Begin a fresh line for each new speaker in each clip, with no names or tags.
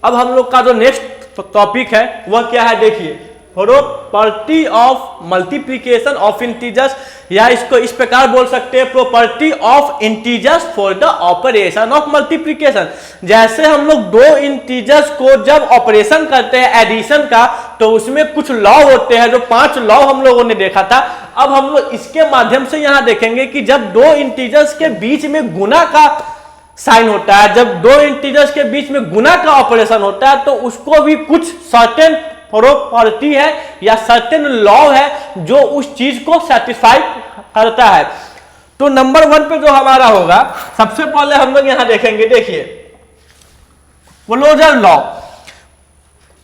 अब हम लोग का जो नेक्स्ट टॉपिक है वह क्या है, देखिए property of multiplication of integers, या इसको इस प्रकार बोल सकते हैं property of integers for the operation of multiplication. जैसे हम लोग दो इंटीजर्स को जब ऑपरेशन करते हैं एडिशन का, तो उसमें कुछ लॉ होते हैं, जो 5 लॉ हम लोगों ने देखा था। अब हम लोग इसके माध्यम से यहां देखेंगे कि जब दो इंटीजर्स के बीच में गुना का साइन होता है, जब दो इंटीजर्स के बीच में गुना का ऑपरेशन होता है, तो उसको भी कुछ सर्टेन प्रॉपर्टी है या सर्टेन लॉ है जो उस चीज को सेटिस्फाई करता है। तो नंबर 1 पे जो हमारा होगा, सबसे पहले हम लोग यहां देखेंगे, देखिए क्लोजर लॉ।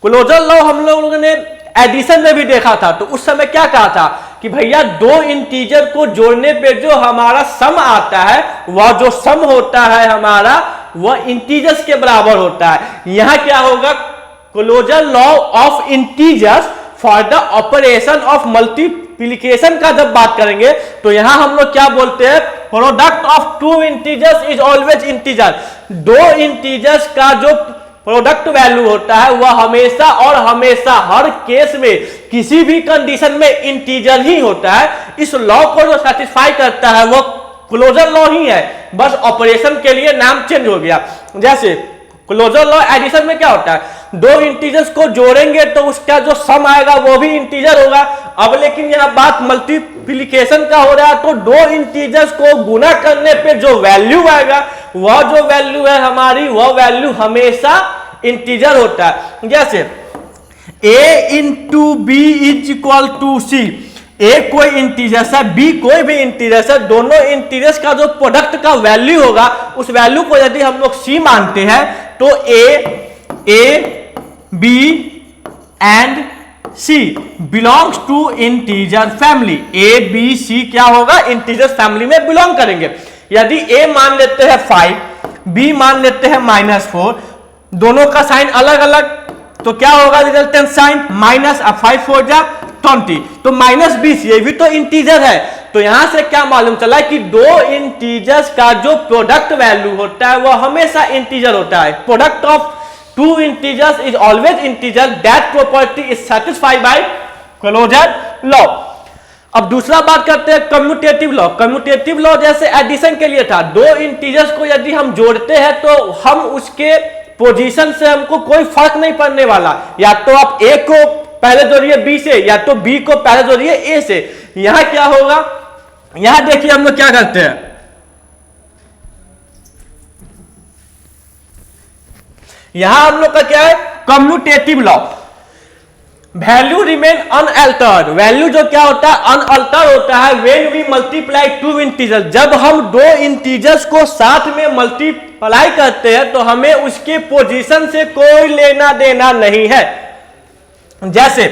क्लोजर लॉ हम लोगों ने एडिशन में भी देखा था। तो उस समय क्या कहा था कि भैया दो इंटीजर को जोड़ने पे जो हमारा सम आता है, वह जो सम होता है हमारा, वह इंटीजर्स के बराबर होता है। यहां क्या होगा, closure law of integers for the operation of multiplication का जब बात करेंगे, तो यहां हम लोग क्या बोलते हैं, product of two integers is always integer. दो इंटीजर्स का जो प्रोडक्ट वैल्यू होता है वह हमेशा और हमेशा हर केस में किसी भी कंडीशन में इंटीजर ही होता है। इस लॉ को जो सेटिस्फाई करता है वो क्लोजर लॉ ही है, बस ऑपरेशन के लिए नाम चेंज हो गया। जैसे क्लोजर लॉ एडिशन में क्या होता है, दो इंटीजर्स को जोड़ेंगे तो उसका जो सम आएगा वो भी इंटीजर होगा। अब लेकिन यहां बात मल्टीप्लिकेशन का हो रहा है, तो दो इंटीजर्स को गुना करने पे जो वैल्यू आएगा, वह जो वैल्यू है हमारी, वह वैल्यू हमेशा इंटीजर होता है। जैसे a into B is equal to C. A कोई इंटीजर्स है, बी कोई भी इंटीजर्स है, दोनों इंटीजर्स का जो प्रोडक्ट का वैल्यू होगा, उस वैल्यू को यदि हम लोग सी मानते हैं, तो A B and C belongs to integer family. A B C क्या होगा, इंटीजर फैमिली में बिलोंग करेंगे। यदि ए मान लेते हैं 5, बी मान लेते हैं -4, दोनों का साइन अलग अलग, तो क्या होगा रिजल्टेंट साइन माइनस, 5 4 जा 20, तो -20, ये भी तो इंटीजर है। तो यहां से क्या मालूम चला कि दो इंटीजर्स का जो प्रोडक्ट वैल्यू होता है वह हमेशा इंटीजर होता है। Product of two integers is always integer, that property is satisfied by closure law. अब दूसरा बात करते हैं कम्यूटेटिव लॉ। कम्यूटेटिव लॉ जैसे एडिशन के लिए था, दो इंटीजर्स को यदि हम जोड़ते हैं तो हम उसके पोजीशन से हमको कोई फर्क नहीं पड़ने वाला, या तो आप ए को पहले जोड़िए बी से, या तो बी को पहले जोड़िए ए से। यहां क्या होगा, यहां देखिए हम लोग क्या करते हैं, यहां हम लोग का क्या है, commutative law. Value remain unaltered. Value जो क्या होता है, अनअल्टर्ड होता है when we multiply two integers. जब हम दो इंटीजर्स को साथ में मल्टीप्लाई करते हैं तो हमें उसके पोजीशन से कोई लेना देना नहीं है। जैसे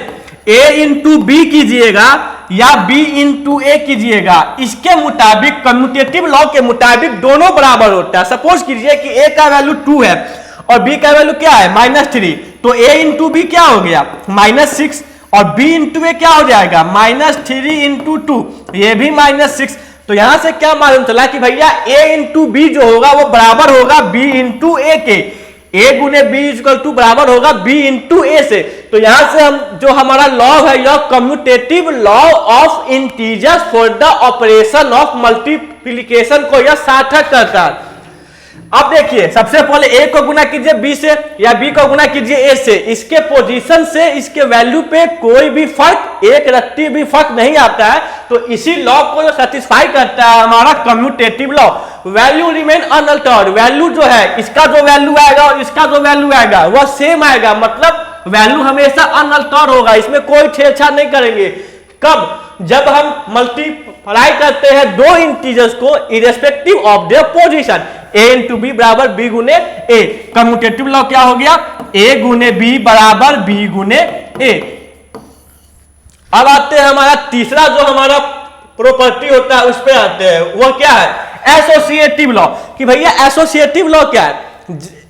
a इंटू बी कीजिएगा या b इंटू ए कीजिएगा, इसके मुताबिक कम्यूटेटिव लॉ के मुताबिक दोनों बराबर होता है। सपोज कीजिए कि a का वैल्यू 2 है और b का वैल्यू क्या है -3, तो a इंटू बी क्या हो गया -6, और b इंटू ए क्या हो जाएगा -3 इंटू 2, ये भी -6। तो यहां से क्या मालूम चला कि भैया a इंटू बी जो होगा वो बराबर होगा b इंटू ए के। a गुने b इक्वल टू बराबर होगा b इंटू ए से। तो यहां से हम जो हमारा लॉ है यह commutative law of integers for the operation of multiplication को यह सार्थक करता है। अब देखिए सबसे पहले a को गुना कीजिए b से या b को गुना कीजिए a से, इसके पोजीशन से इसके वैल्यू पे कोई भी फर्क, एक रत्ती भी फर्क नहीं आता है। तो इसी लॉ को जो सेटिस्फाई करता है हमारा commutative law. Value remain unaltered. Value जो है, इसका जो वैल्यू आएगा और इसका जो वैल्यू आएगा वह सेम आएगा, मतलब वैल्यू हमेशा अनअल्टर्ड होगा, इसमें कोई छेड़छाड़ नहीं करेंगे। कब, जब हम मल्टीप्लाई करते हैं दो इंटीजर्स को irrespective of their position. a into B बराबर b गुने a। कम्यूटेटिव लॉ क्या हो गया, a गुने b बराबर b गुने a। अब आते हैं हमारा तीसरा जो हमारा प्रॉपर्टी होता है उस पे आते हैं, वो क्या है, एसोसिएटिव लॉ। कि भैया एसोसिएटिव लॉ क्या है,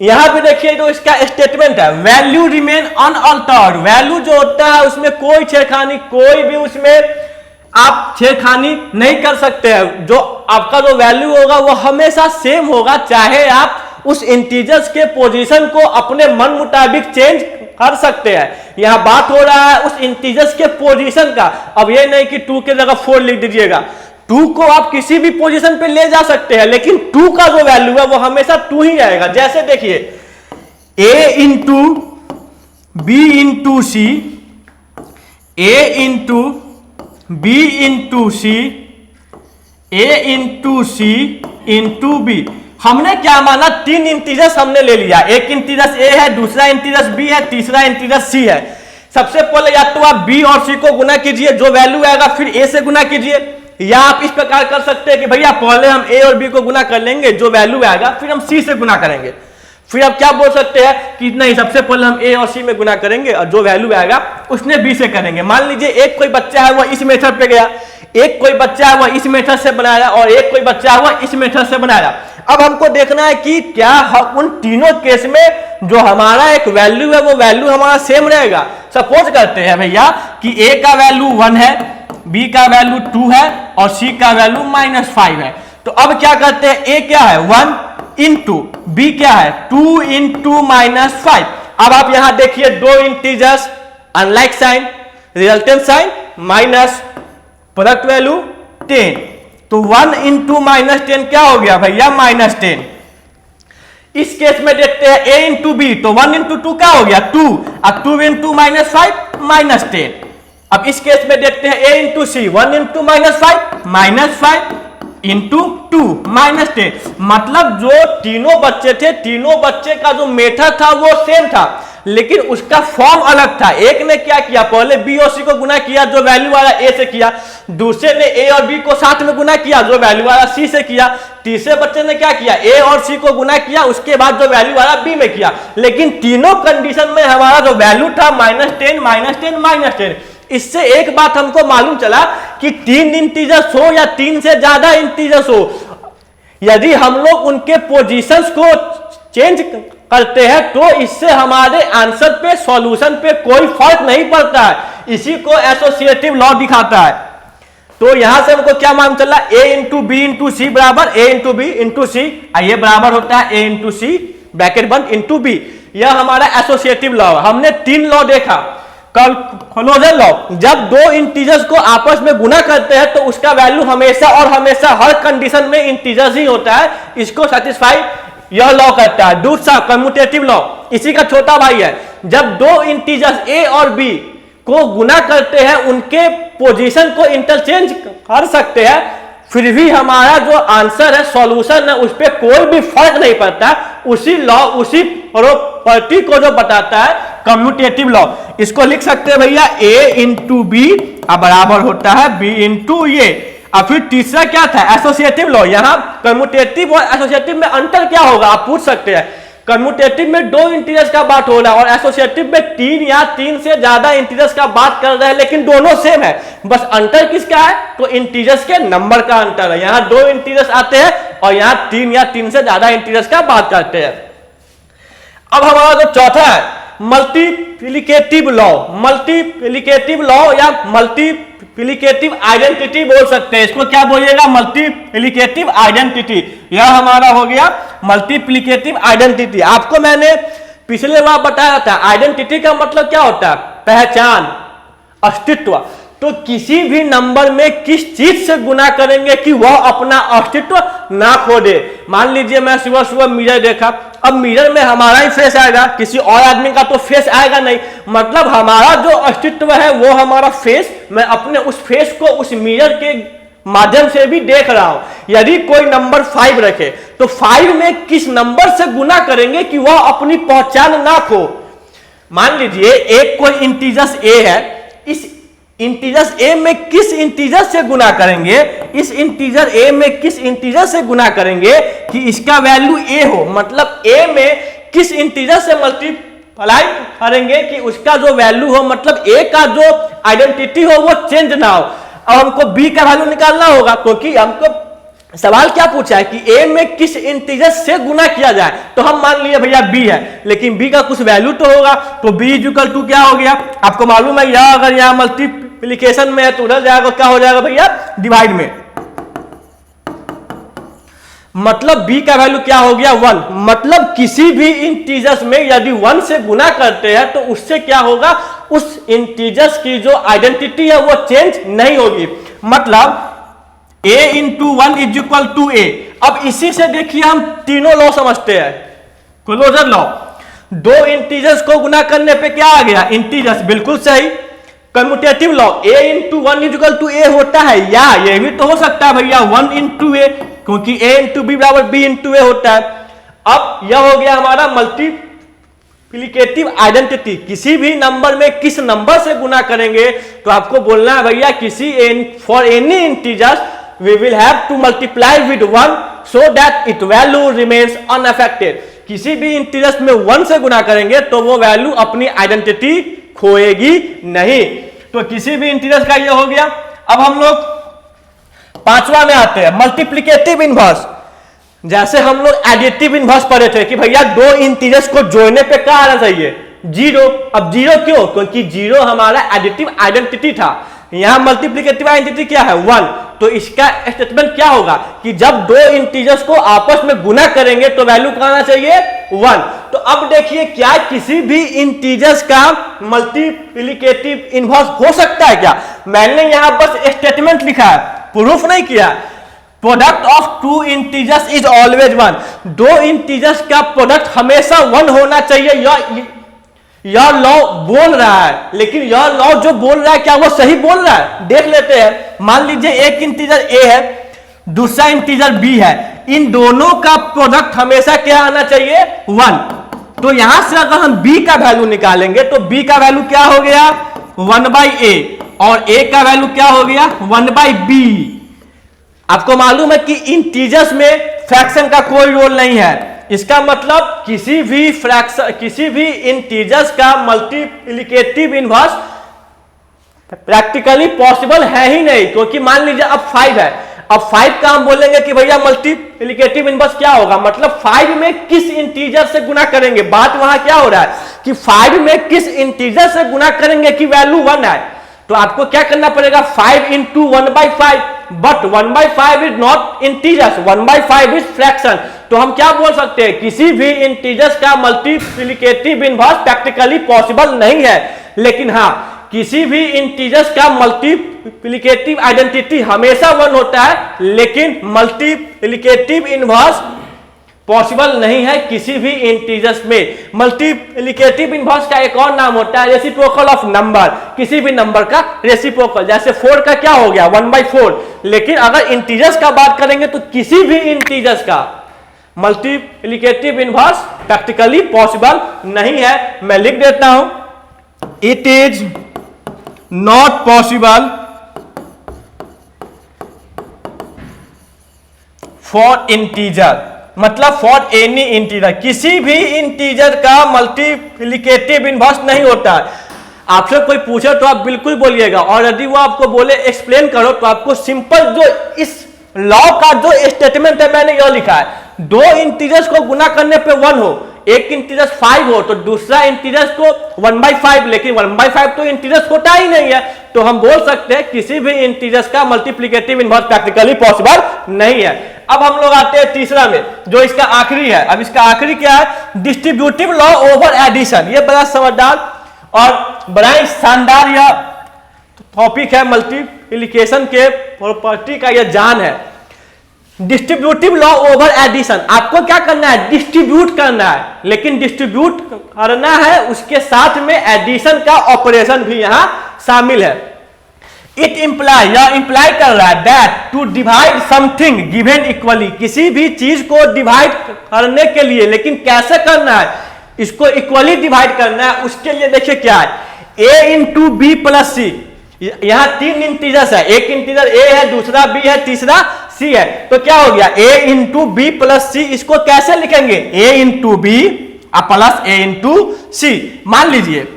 यहां पे देखिए जो इसका स्टेटमेंट है, वैल्यू रिमेन अनअल्टर्ड। वैल्यू जो होता है उसमें कोई छेड़खानी, कोई भी उसमें आप छेड़खानी नहीं कर सकते हैं। जो आपका जो वैल्यू होगा वो हमेशा सेम होगा, चाहे आप उस इंटीजर्स के पोजीशन को अपने मन मुताबिक चेंज कर सकते हैं। यहां बात हो रहा है उस इंटीजर्स के पोजीशन का। अब ये नहीं कि 2 के जगह 4 लिख दीजिएगा, 2 को आप किसी भी पोजीशन पे ले जा सकते हैं, लेकिन 2 का जो वैल्यू है वो हमेशा 2 ही रहेगा। जैसे देखिए a into B into C, a into B into C, a into C into B. हमने क्या माना, 3 इंटीजर्स हमने ले लिया, एक इंटीजर्स a है, दूसरा इंटीजर्स b है, तीसरा इंटीजर्स c है। सबसे पहले या तो आप b और c को गुना कीजिए, जो वैल्यू आएगा फिर a से गुना कीजिए, या आप इस प्रकार कर सकते हैं कि भैया पहले हम a और b को गुना कर लेंगे, जो वैल्यू आएगा फिर हम c से गुना करेंगे। फिर आप क्या बोल सकते हैं कि नहीं, सबसे पहले हम a और c में गुना करेंगे और जो वैल्यू आएगा उसने b से करेंगे। मान लीजिए एक कोई बच्चा है वह इस मेथड पे गया, एक कोई बच्चा है वह इस मेथड से बनाया और एक कोई बच्चा है वह इस मेथड से बनाया। अब हमको देखना है कि क्या उन तीनों केस में जो हमारा एक वैल्यू है वो वैल्यू हमारा सेम रहेगा। सपोज करते हैं भैया कि a का वैल्यू 1 है, b का वैल्यू 2 है और c का वैल्यू -5 है। तो अब क्या करते हैं, a क्या है 1 इंटू b क्या है 2 इंटू -5। अब आप यहां देखिए दो integers, unlike sign, resultant sign, minus, product value 10, तो 1 इंटू -10 क्या हो गया भैया -10। इस केस में देखते हैं a इंटू बी, तो 1 इंटू 2 क्या हो गया 2, अब 2 इंटू -5 -10। अब इस केस में देखते हैं a into C, 1 into -5 into 2 -10। मतलब जो तीनों बच्चे थे, तीनों बच्चे का जो मेथड था वो सेम था, लेकिन उसका फॉर्म अलग था। एक ने क्या किया, पहले बी और सी को गुना किया, जो वैल्यू आया ए से किया, दूसरे ने ए और बी को साथ में गुना किया, जो वैल्यू आया सी से किया, तीसरे बच्चे ने क्या किया, ए और सी को गुना किया, उसके बाद जो वैल्यू आया बी में किया। लेकिन तीनों कंडीशन में हमारा जो वैल्यू था -10 -10। इससे एक बात हमको मालूम चला कि 3 इंटीजर्स हो या 3 से ज्यादा इंटीजर्स हो, यदि हम लोग उनके पोजीशंस को चेंज करते हैं तो इससे हमारे आंसर पे, सॉल्यूशन पे कोई फर्क नहीं पड़ता है। इसी को एसोसिएटिव लॉ दिखाता है। तो यहां से हमको क्या मालूम चला, a इंटू बी इंटू सी बराबर a इंटू बी इंटू सी, ये बराबर होता है a इंटू सी ब्रैकेट बंद इंटू बी। यह हमारा एसोसिएटिव लॉ है। हमने 3 लॉ देखा। क्लोजर लॉ, जब दो इंटीजर्स को आपस में गुना करते हैं तो उसका वैल्यू हमेशा और हमेशा हर कंडीशन में इंटीजर्स ही होता है, इसको सेटिस्फाई यह लॉ करता है। दूसरा कम्यूटेटिव लॉ, इसी का छोटा भाई है। जब दो इंटीजर्स a और b को गुना करते हैं, उनके पोजीशन को इंटरचेंज कर सकते हैं, फिर भी हमारा जो आंसर है, सॉल्यूशन है, उस पर कोई भी फर्क नहीं पड़ता। उसी लॉ, उसी प्रॉपर्टी को जो बताता है कम्यूटेटिव लॉ। इसको लिख सकते हैं भैया a इंटू बी बराबर होता है b इंटू ये। अब फिर तीसरा क्या था, एसोसिएटिव लॉ। यहां कम्यूटेटिव और एसोसिएटिव में अंतर क्या होगा आप पूछ सकते हैं। कम्यूटेटिव में 2 इंटीजर्स का बात हो रहा है और एसोसिएटिव में 3 या 3 से ज्यादा इंटीजर्स का बात कर रहे हैं, लेकिन दोनों सेम है। बस अंतर किसका है, तो इंटीजर्स के नंबर का अंतर है। यहां 2 इंटीजर्स आते हैं और यहां 3 या 3 से ज्यादा इंटीजर्स का बात करते हैं। अब हमारा जो चौथा है मल्टीप्लिकेटिव लॉ। मल्टीप्लिकेटिव लॉ या मल्टीप्लिकेटिव आइडेंटिटी बोल सकते हैं। इसको क्या बोलिएगा, मल्टीप्लिकेटिव आइडेंटिटी। यह हमारा हो गया मल्टीप्लिकेटिव आइडेंटिटी। आपको मैंने पिछले बार बताया था आइडेंटिटी का मतलब क्या होता है, पहचान, अस्तित्व। तो किसी भी नंबर में किस चीज से गुना करेंगे कि वह अपना अस्तित्व ना खो दे। मान लीजिए मैं सुबह सुबह मिरर देखा, अब मिरर में हमारा ही फेस आएगा, किसी और आदमी का तो फेस आएगा नहीं। मतलब हमारा जो अस्तित्व है वो हमारा फेस, मैं अपने उस फेस को उस मिरर के माध्यम से भी देख रहा हूं। यदि कोई नंबर 5 रखे तो 5 में किस नंबर से गुना करेंगे कि वह अपनी पहचान ना खो। मान लीजिए एक कोई इंटीजर्स a है, इस इंटीजर्स a में किस इंटीजर से गुना करेंगे, इस इंटीजर a में किस इंटीजर से गुना करेंगे कि इसका वैल्यू a हो। मतलब a में किस इंटीजर से मल्टीप्लाई करेंगे कि उसका जो वैल्यू हो, मतलब a का जो आइडेंटिटी हो वो चेंज ना हो। अब हमको b का वैल्यू निकालना होगा, क्योंकि हमको सवाल क्या पूछा है कि a में किस इंटीजर से गुना किया जाए। तो हम मान लिए भैया b है, लेकिन b का कुछ वैल्यू तो होगा, तो b इक्वल टू क्या हो गया, आपको मालूम है यह अगर यहां मल्टीप्लिकेशन में है तो उधर जाएगा क्या हो जाएगा भैया, डिवाइड में। मतलब b का वैल्यू क्या हो गया 1। मतलब किसी भी इंटीजर्स में यदि 1 से गुना करते हैं तो उससे क्या होगा, उस इंटीजर्स की जो आइडेंटिटी है वो चेंज नहीं होगी। मतलब a into 1 is equal to a। अब इसी से देखिए हम तीनों लॉ समझते हैं, क्लोजर लॉ। दो इंटीजर्स को गुना करने पे क्या आ गया, इंटीजर्स, बिल्कुल सही। Commutative law a into 1 is equal to a होता है, या ये भी तो हो सकता है भैया 1 इंटू a, क्योंकि a इंटू बी बराबर b इंटू a होता है। अब यह हो गया हमारा मल्टीप्लिकेटिव आइडेंटिटी। किसी भी नंबर में किस नंबर से गुना करेंगे तो आपको बोलना है भैया किसी for any integers we will have to multiply with 1 so that its value remains unaffected। किसी भी इंटीजर्स में 1 से गुना करेंगे तो वो वैल्यू अपनी आइडेंटिटी खोएगी नहीं। तो किसी भी इंटीजर्स का ये हो गया। अब हम लोग पांचवा में आते हैं, मल्टीप्लिकेटिव इनवर्स। जैसे हम लोग एडिटिव इनवर्स पढ़े थे कि भैया दो इंटीजर्स को जोड़ने पे क्या आना चाहिए, 0। अब 0 क्यों, क्योंकि 0 हमारा एडिटिव आइडेंटिटी था। यहां मल्टीप्लिकेटिव आइडेंटिटी क्या है 1। तो इसका स्टेटमेंट क्या होगा कि जब दो इंटीजर्स को आपस में गुना करेंगे तो वैल्यू क्या आना चाहिए 1। तो अब देखिए क्या किसी भी इंटीजर्स का मल्टीप्लिकेटिव इनवर्स हो सकता है क्या। मैंने यहां बस स्टेटमेंट लिखा है, प्रूफ नहीं किया। Product of two integers is always 1। दो इंटीजर्स का प्रोडक्ट हमेशा 1 होना चाहिए। यह लॉ बोल रहा है, लेकिन यह लॉ जो बोल रहा है क्या वो सही बोल रहा है, देख लेते हैं। मान लीजिए एक इंटीजर a है, दूसरा इंटीजर b है, इन दोनों का प्रोडक्ट हमेशा क्या आना चाहिए 1। तो यहां से अगर हम b का वैल्यू निकालेंगे तो b का वैल्यू क्या हो गया 1/a, और a का वैल्यू क्या हो गया 1/b। आपको मालूम है कि इंटीजर्स में फ्रैक्शन का कोई रोल नहीं है। इसका मतलब किसी भी इंटीजर्स का मल्टीप्लिकेटिव इनवर्स प्रैक्टिकली पॉसिबल है ही नहीं, क्योंकि मान लीजिए अब 5 है। अब 5 का हम बोलेंगे कि भैया मल्टीप्लिकेटिव इनवर्स क्या होगा, मतलब 5 में किस इंटीजर से गुना करेंगे। बात वहां क्या हो रहा है कि 5 में किस इंटीजर से गुना करेंगे कि वैल्यू 1 है। तो आपको क्या करना पड़ेगा 5 into 1/5, but 1/5 is not integers, 1/5 is fraction. तो हम क्या बोल सकते हैं, किसी भी इंटीजर्स का मल्टीप्लिकेटिव इनवर्स प्रैक्टिकली पॉसिबल नहीं है। लेकिन हाँ, किसी भी इंटीजर्स का मल्टीप्लिकेटिव आइडेंटिटी हमेशा 1 होता है, लेकिन मल्टीप्लिकेटिव इनवर्स पॉसिबल नहीं है किसी भी इंटीजर्स में। मल्टीप्लिकेटिव इनवर्स का एक और नाम होता है रेसिप्रोकल ऑफ नंबर, किसी भी नंबर का रेसिप्रोकल। जैसे 4 का क्या हो गया 1/4। लेकिन अगर इंटीजर्स का बात करेंगे तो किसी भी इंटीजर्स का मल्टीप्लिकेटिव इनवर्स प्रैक्टिकली पॉसिबल नहीं है। मैं लिख देता हूं, it is not possible for integer, मतलब फॉर एनी इंटीजर, किसी भी इंटीजर का मल्टीप्लिकेटिव इनवर्स नहीं होता। आपसे कोई पूछे तो आप बिल्कुल बोलिएगा, और यदि वो आपको बोले एक्सप्लेन करो तो आपको सिंपल जो इस लॉ का जो स्टेटमेंट है मैंने यह लिखा है, दो इंटीजर्स को गुना करने पे 1 हो, एक इंटीजर 5 हो तो दूसरा इंटीजर को 1/5, लेकिन 1/5 तो इंटीजर्स होता ही नहीं है। तो हम बोल सकते हैं किसी भी इंटीजर्स का मल्टीप्लिकेटिव इनवर्स प्रैक्टिकली पॉसिबल नहीं है। अब हम लोग आते हैं तीसरा में, जो इसका आखिरी है। अब इसका आखिरी क्या है, डिस्ट्रीब्यूटिव लॉ ओवर एडिशन। ये बड़ा समझदार और बड़ा ही शानदार यह टॉपिक है, मल्टीप्लिकेशन के प्रॉपर्टी का यह जान है। डिस्ट्रीब्यूटिव लॉ ओवर एडिशन, आपको क्या करना है डिस्ट्रीब्यूट करना है, लेकिन डिस्ट्रीब्यूट करना है उसके साथ में एडिशन का ऑपरेशन भी यहां शामिल है। इट इंप्लाई, यह इंप्लाई कर रहा है that to divide something given equally, किसी भी चीज को डिवाइड करने के लिए, लेकिन कैसे करना है, इसको इक्वली डिवाइड करना है। उसके लिए देखिए क्या है, a इंटू बी प्लस सी। यहां 3 इंटीजर्स है, एक इंटीजर a है, दूसरा b है, तीसरा c है। तो क्या हो गया a into B plus C. इसको कैसे लिखेंगे a into B plus a into C. मान लीजिए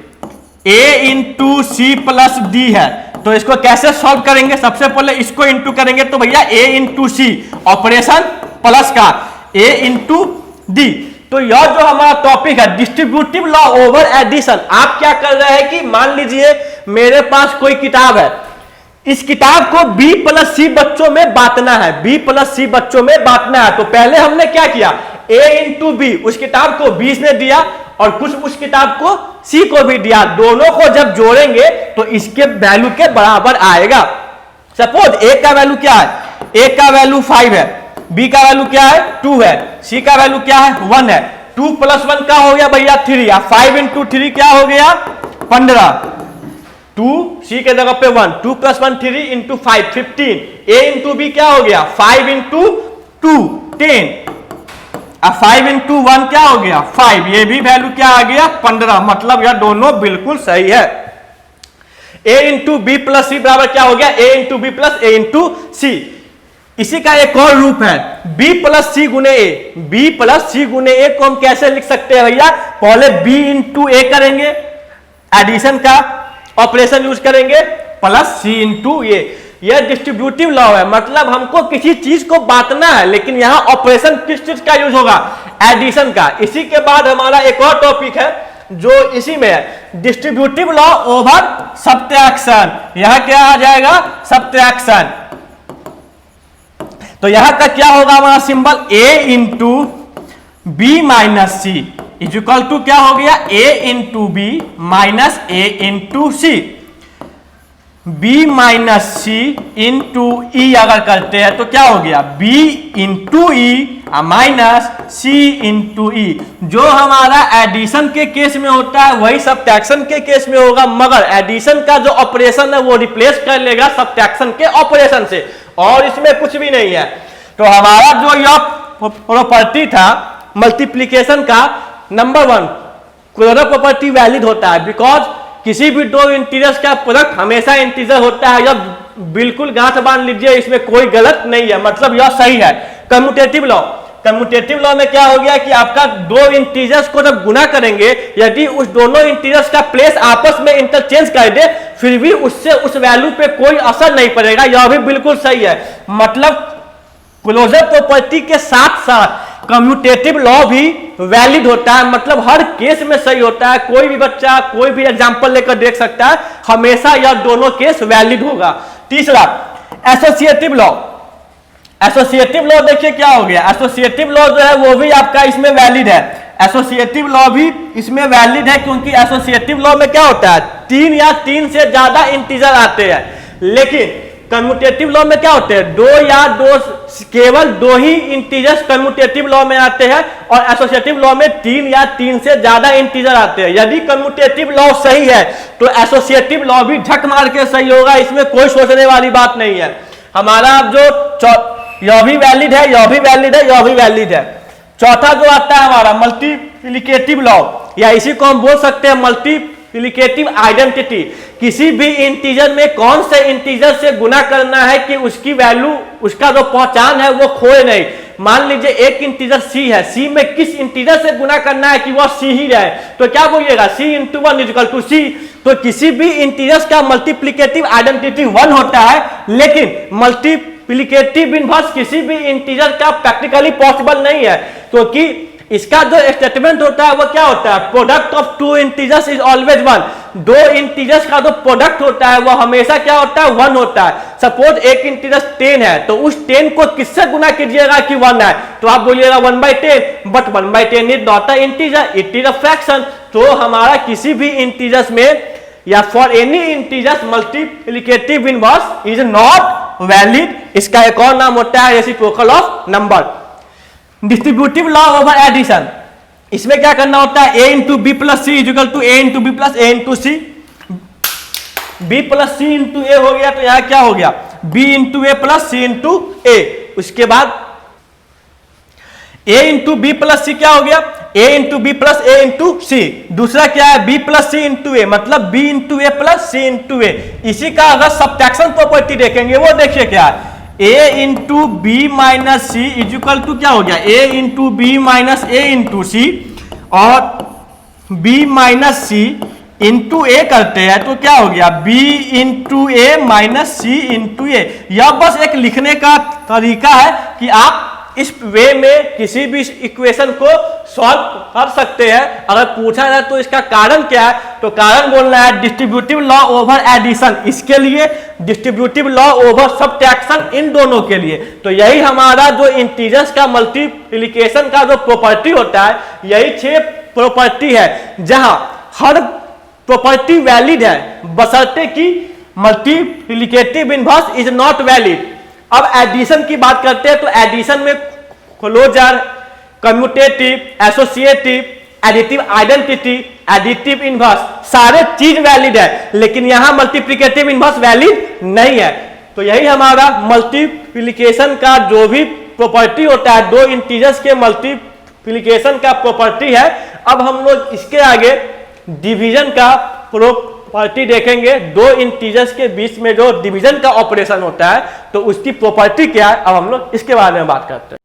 a into C plus D है, तो इसको कैसे सॉल्व करेंगे, सबसे पहले इसको इंटू करेंगे तो भैया a into C, operation plus का a इंटू डी। तो यह जो हमारा टॉपिक है डिस्ट्रीब्यूटिव लॉ ओवर एडिशन। आप क्या कर रहे हैं कि मान लीजिए मेरे पास कोई किताब है, इस किताब को B+C बच्चों में बांटना है, B+C बच्चों में बांटना है। तो पहले हमने क्या किया, A इंटू बी, उस किताब को B ने दिया और कुछ उस किताब को C को भी दिया। दोनों को जब जोड़ेंगे तो इसके वैल्यू के बराबर आएगा। सपोज A का वैल्यू क्या है, A का वैल्यू 5 है, B का वैल्यू क्या है 2 है, C का वैल्यू क्या है 1 है। 2 + 1 क्या हो गया भैया 3, या 5 इंटू 3 क्या हो गया 15। 2 C के जगह पे 1, 2 + 1 3 इंटू 5 15। A इंटू बी क्या हो गया 5 इंटू 2 10, अब 5 इंटू 1 क्या हो गया 5, ये भी वैल्यू क्या आ गया 15। मतलब यह दोनों बिल्कुल सही है। A into B plus C बराबर क्या हो गया A into B plus A into C. इसी का एक और रूप है B + C गुने A, B + C गुने A को हम कैसे लिख सकते हैं भैया, पहले B इंटू A करेंगे, एडिशन का ऑपरेशन यूज करेंगे, प्लस C इंटू A। यह डिस्ट्रीब्यूटिव लॉ है, मतलब हमको किसी चीज को बांटना है, लेकिन यहां ऑपरेशन किस चीज का यूज होगा, एडिशन का। इसी के बाद हमारा एक और टॉपिक है जो इसी में है, डिस्ट्रीब्यूटिव लॉ ओवर सब्ट्रैक्शन। यहां क्या आ जाएगा सब्ट्रैक्शन। तो यहां का क्या होगा हमारा symbol A into B minus C equal to क्या हो गया A into B minus A into C. B minus C into E अगर करते हैं तो क्या हो गया B into E minus C into E. जो हमारा एडिशन के केस में होता है वही सब्ट्रैक्शन के केस में होगा, मगर एडिशन का जो ऑपरेशन है वो रिप्लेस कर लेगा सब्ट्रैक्शन के ऑपरेशन से, और इसमें कुछ भी नहीं है। तो हमारा जो यह प्रॉपर्टी था मल्टीप्लिकेशन का, नंबर 1 क्लोजर प्रॉपर्टी वैलिड होता है, बिकॉज किसी भी दो इंटीजर्स का प्रोडक्ट हमेशा इंटीजर होता है। यह बिल्कुल गांठ बांध लीजिए, इसमें कोई गलत नहीं है, मतलब यह सही है। कम्यूटेटिव लॉ, कम्यूटेटिव लॉ में क्या हो गया कि आपका दो इंटीजर्स को जब गुना करेंगे, यदि उस दोनों इंटीजर्स का प्लेस आपस में इंटरचेंज कर दे, फिर भी उससे उस वैल्यू पे कोई असर नहीं पड़ेगा। यह भी बिल्कुल सही है। मतलब क्लोजर प्रॉपर्टी के साथ साथ कम्यूटेटिव लॉ भी वैलिड होता है, मतलब हर केस में सही होता है। कोई भी बच्चा कोई भी एग्जांपल लेकर देख सकता है, हमेशा यह दोनों केस वैलिड होगा। तीसरा एसोसिएटिव लॉ। एसोसिएटिव लॉ देखिए क्या हो गया, एसोसिएटिव लॉ जो है वो भी आपका इसमें वैलिड है। एसोसिएटिव लॉ भी इसमें वैलिड है, क्योंकि एसोसिएटिव लॉ में क्या होता है 3 या 3 से ज्यादा इंटीजर आते हैं, लेकिन कम्यूटेटिव लॉ में क्या होते हैं 2 या 2, केवल 2 ही इंटीजर्स कम्यूटेटिव लॉ में आते हैं, और एसोसिएटिव लॉ में 3 या 3 से ज्यादा इंटीजर आते हैं। यदि कम्यूटेटिव लॉ सही है तो एसोसिएटिव लॉ भी झक मार के सही होगा, इसमें कोई सोचने वाली बात नहीं है। हमारा अब जो यह भी वैलिड है, यह भी वैलिड है, यह भी वैलिड है। चौथा जो आता है हमारा मल्टीप्लिकेटिव लॉ, या इसी को हम बोल सकते हैं मल्टीप्लिकेटिव आइडेंटिटी। किसी भी इंटीजर में कौन से इंटीजर से गुना करना है कि उसकी वैल्यू, उसका जो पहचान है वो खोए नहीं। मान लीजिए एक इंटीजर C है, C में किस इंटीजर से गुना करना है कि वह C ही रहे, तो क्या बोलिएगा C into 1 equal to C। तो किसी भी इंटीजर्स का मल्टीप्लिकेटिव आइडेंटिटी 1 होता है, लेकिन मल्टीप्लिकेटिव इनवर्स किसी भी इंटीजर का प्रैक्टिकली पॉसिबल नहीं है, क्योंकि इसका जो स्टेटमेंट होता है वो क्या होता है, product of 2 integers is always 1। 2 integers का जो प्रोडक्ट होता है वो हमेशा क्या होता है 1 होता है। सपोज एक इंटीजर 10 है, तो उस 10 को किससे गुना कीजिएगा कि 1 है, तो आप बोलिएगा 1/10, but 1/10 is not a integer, it is a fraction. तो हमारा किसी भी इंटीजर्स में या for any integers multiplicative inverse is not valid. इसका एक और नाम होता है reciprocal of number. Distributive law over addition, इसमें क्या करना होता है A into B plus C equal to A into B plus A into C. B plus C into A हो गया, तो यहां क्या हो गया B into A plus C into A। उसके बाद A into B plus C क्या हो गया A into B plus A into C. दूसरा क्या है B plus C into A, मतलब B into A plus C into A। इसी का अगर सब्ट्रैक्शन प्रॉपर्टी देखेंगे वो देखिए क्या है A into B minus C equal to क्या हो गया A into B minus A into C, और B minus C into A करते हैं तो क्या हो गया B into A minus C into A। यह बस एक लिखने का तरीका है कि आप इस वे में किसी भी इक्वेशन को सॉल्व कर सकते हैं। अगर पूछा जाए तो इसका कारण क्या है, तो कारण बोलना है डिस्ट्रीब्यूटिव लॉ ओवर एडिशन, इसके लिए डिस्ट्रीब्यूटिव लॉ ओवर सब्ट्रैक्शन, इन दोनों के लिए। तो यही हमारा जो इंटीजर्स का मल्टीप्लिकेशन का जो प्रॉपर्टी होता है, यही 6 प्रॉपर्टी है जहां हर प्रॉपर्टी वैलिड है बशर्ते कि multiplicative inverse is not valid. अब एडिशन की बात करते हैं तो एडिशन में closure, commutative, associative, additive identity, additive inverse सारे चीज वैलिड है, लेकिन यहां मल्टीप्लिकेटिव इनवर्स वैलिड नहीं है। तो यही हमारा मल्टीप्लिकेशन का जो भी प्रॉपर्टी होता है, दो इंटीजर्स के मल्टीप्लिकेशन का प्रॉपर्टी है। अब हम लोग इसके आगे डिवीजन का प्रॉपर्टी देखेंगे, दो इंटीजर्स के बीच में जो डिवीजन का ऑपरेशन होता है तो उसकी प्रॉपर्टी क्या है, अब हम लोग इसके बारे में बात करते हैं।